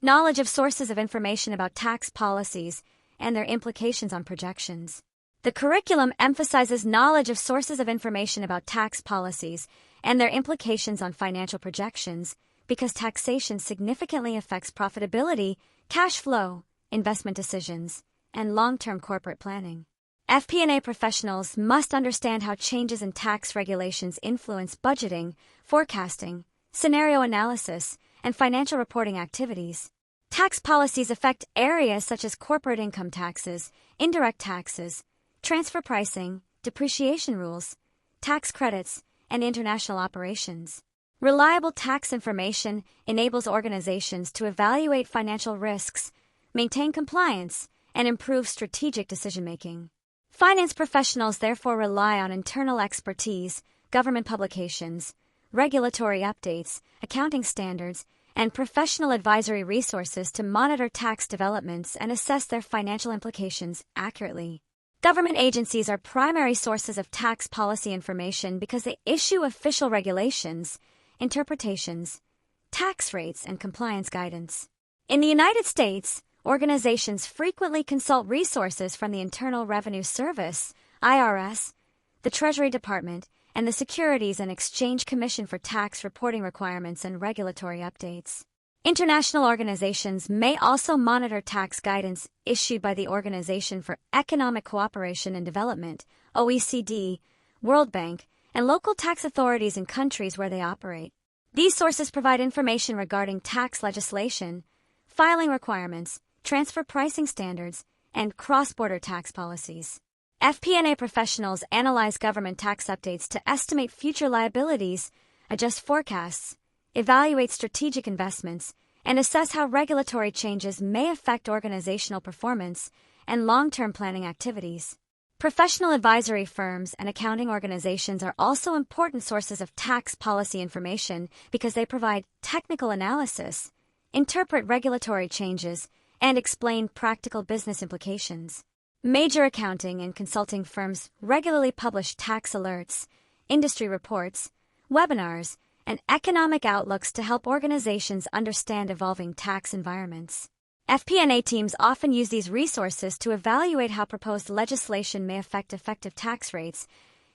Knowledge of sources of information about tax policies and their implications on projections. The curriculum emphasizes knowledge of sources of information about tax policies and their implications on financial projections because taxation significantly affects profitability, cash flow, investment decisions, and long-term corporate planning. FP&A professionals must understand how changes in tax regulations influence budgeting, forecasting, scenario analysis, and financial reporting activities. Tax policies affect areas such as corporate income taxes, indirect taxes, transfer pricing, depreciation rules, tax credits, and international operations. Reliable tax information enables organizations to evaluate financial risks, maintain compliance, and improve strategic decision-making. Finance professionals therefore rely on internal expertise, government publications, regulatory updates, accounting standards, and professional advisory resources to monitor tax developments and assess their financial implications accurately. Government agencies are primary sources of tax policy information because they issue official regulations, interpretations, tax rates, and compliance guidance. In the United States, organizations frequently consult resources from the Internal Revenue Service, IRS, the Treasury Department, and the Securities and Exchange Commission for tax reporting requirements and regulatory updates. International organizations may also monitor tax guidance issued by the Organization for Economic Cooperation and Development, OECD, World Bank, and local tax authorities in countries where they operate. These sources provide information regarding tax legislation, filing requirements, transfer pricing standards, and cross-border tax policies. FP&A professionals analyze government tax updates to estimate future liabilities, adjust forecasts, evaluate strategic investments, and assess how regulatory changes may affect organizational performance and long-term planning activities. Professional advisory firms and accounting organizations are also important sources of tax policy information because they provide technical analysis, interpret regulatory changes, and explain practical business implications. Major accounting and consulting firms regularly publish tax alerts, industry reports, webinars, and economic outlooks to help organizations understand evolving tax environments. FP&A teams often use these resources to evaluate how proposed legislation may affect effective tax rates,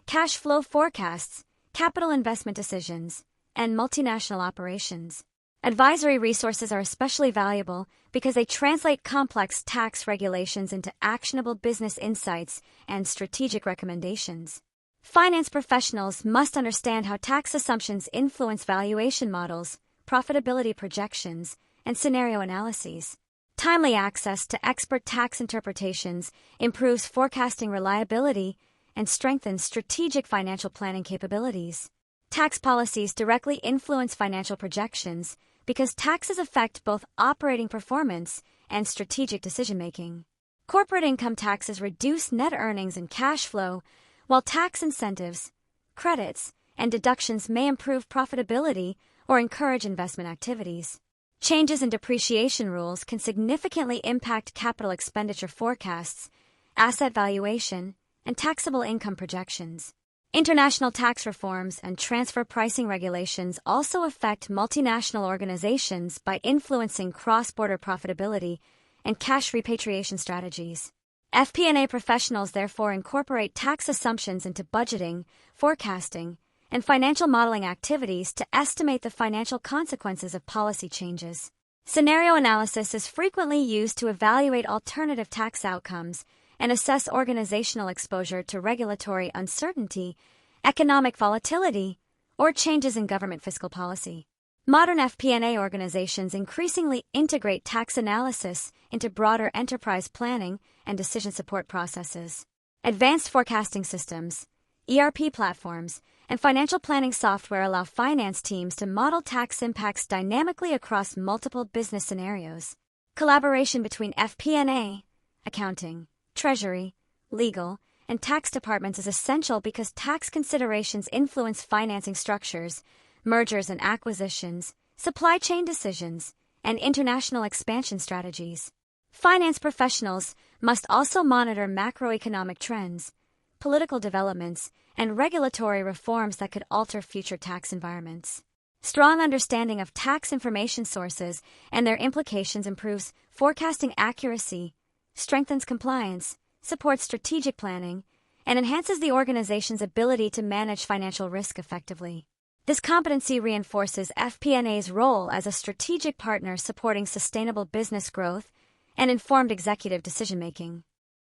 cash flow forecasts, capital investment decisions, and multinational operations. Advisory resources are especially valuable because they translate complex tax regulations into actionable business insights and strategic recommendations. Finance professionals must understand how tax assumptions influence valuation models, profitability projections, and scenario analyses. Timely access to expert tax interpretations improves forecasting reliability and strengthens strategic financial planning capabilities. Tax policies directly influence financial projections because taxes affect both operating performance and strategic decision-making. Corporate income taxes reduce net earnings and cash flow, while tax incentives, credits, and deductions may improve profitability or encourage investment activities. Changes in depreciation rules can significantly impact capital expenditure forecasts, asset valuation, and taxable income projections. International tax reforms and transfer pricing regulations also affect multinational organizations by influencing cross-border profitability and cash repatriation strategies. FP&A professionals therefore incorporate tax assumptions into budgeting, forecasting, and financial modeling activities to estimate the financial consequences of policy changes. Scenario analysis is frequently used to evaluate alternative tax outcomes and assess organizational exposure to regulatory uncertainty, economic volatility, or changes in government fiscal policy. Modern FP&A organizations increasingly integrate tax analysis into broader enterprise planning and decision support processes. Advanced forecasting systems, ERP platforms, and financial planning software allow finance teams to model tax impacts dynamically across multiple business scenarios. Collaboration between FP&A, accounting, treasury, legal, and tax departments is essential because tax considerations influence financing structures, mergers and acquisitions, supply chain decisions, and international expansion strategies. Finance professionals must also monitor macroeconomic trends, political developments, and regulatory reforms that could alter future tax environments. Strong understanding of tax information sources and their implications improves forecasting accuracy, strengthens compliance, supports strategic planning, and enhances the organization's ability to manage financial risk effectively. This competency reinforces FP&A's role as a strategic partner supporting sustainable business growth and informed executive decision-making.